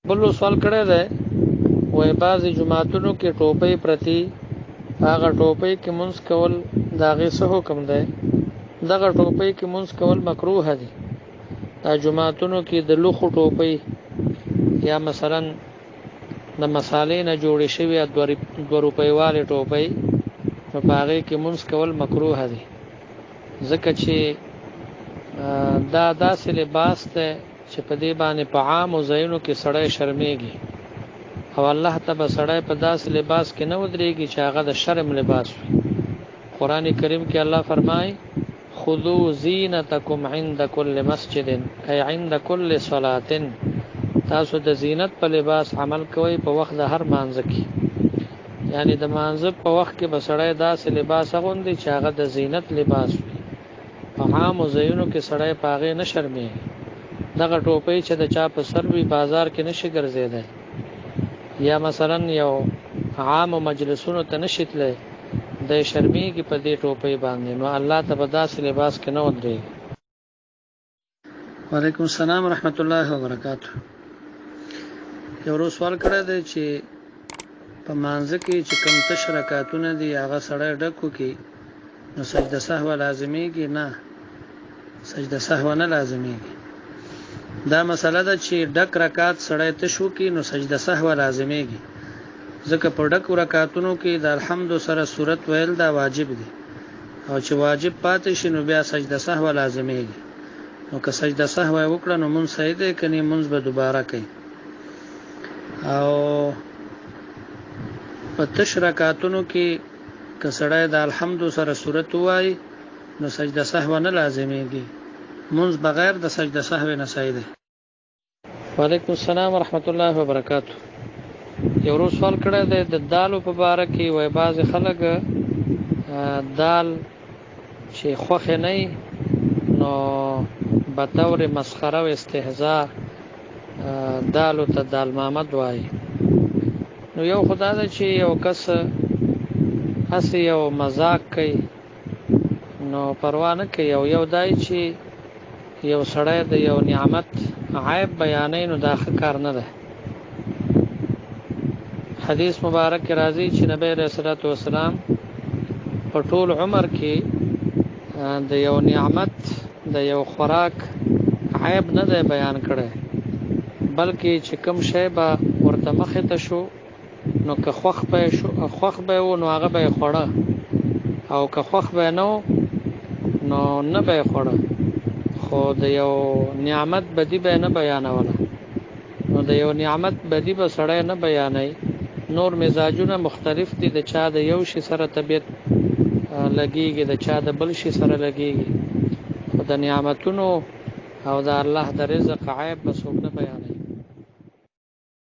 بل سوال کړی دی وای بعضې جوماتونو کې ټوپۍ پرتې هغه ټوپۍ کې مونځ کول د هغې څه حکم دی؟ دغه ټوپۍ کې مونځ کول مکروه دي. دا جوماتونو کې د لوښو ټوپۍ یا مثلا د مسالې نه جوړې شوې 2 روپۍ والې ټوپۍ نو په هغې کې مونځ کول مکروه دي، ځکه چې دا داسې لباس دی چې په دې باندې په عامو ځایونو کې سړی شرمېږي او الله ته به سړی په داسې لباس کې نه ودرېږي چې هغه د شرم لباس وي. قرآن کریم کې الله فرمایي خذوا زینتکم عند کل مسجد ای عند کل صلاة، تاسو د زینت په لباس عمل کوئ په وخت د هر مانځه کې، یعنی د مانځه په وخت کې به سړی داسې لباس اغوندي چې هغه د زینت لباس وي. په عامو ځایونو کې سړی په هغې نه شرمېږي. دغه ټوپۍ چې د چا په سر وي بازار کې نشي ګرځېدی یا مثلا یو عامو مجلسونو ته نشي تللی، دی شرمېږي په دې ټوپۍ باندې، نو الله ته به داسې لباس کې نه ودرېږي. وعلیکم السلام ورحمت الله وبرکاته. یو ورځ سوال کړی دی چې په مانځه کې چې کوم تش رکعتونه دي هغه سړی ډک وکړي نو سجده سهو لازمیږي؟ نه، سجده سهو نه لازمیږي. دا مسله ده چې ډک رکعت سړی تش وکړي نو سجده سهو لازمیږي، ځکه په ډکو رکعتونو کې د الحمد سره سورت ویل دا واجب دي، او چې واجب پاتې شي نو بیا سجده سهو لازمیږي. نو که سجده سهو وکړه نو مونځ صحیح دی، کني مونځ به دوباره کوي. او په تش رکعتونو کې که سړی د الحمد سره سورت وایي نو سجده سهو نه لازمیږي، مونځ بغیر د سجده سهو نه صحیح دی. وعلیکم السلام ورحمت الله وبرکاته. یو ورځ سوال کړی دی د دالو په باره کې، وایي بعضې خلک دال چې خوښې نه وي نو بطور مسخره و استهزاء دالو ته دال محمد وایي. نو یو خدا ده چې یو کس هسې یو مذاق کوي نو پروا نه کوي، او یو دای چې یو سړی د یو نعمت عیب بیانوي نو دا ښه کار نه ده. حدیث مبارک کې راځي چې نبی علیه الصلاۃ والسلام په ټول عمر کې د یو نعمت د یو خوراک عیب نه دی بیان کړی، بلکې چې کوم شی به ورته مخې ته شو نو که خوښ به و نو هغه به یې خوړه، او که خوښ به نه و نو نه به یې خوړه، خو د یو نعمت بدي به نه بیانوله. نو د یو نعمت بدي به سړی نه بیانوي. نور مزاجونه مختلف دي، د چا د یو شي سره طبیعت لګیږي، د چا د بل شي سره لګیږي، خو د نعمتونو او د الله د رزق عیب به څوک نه بیانوي.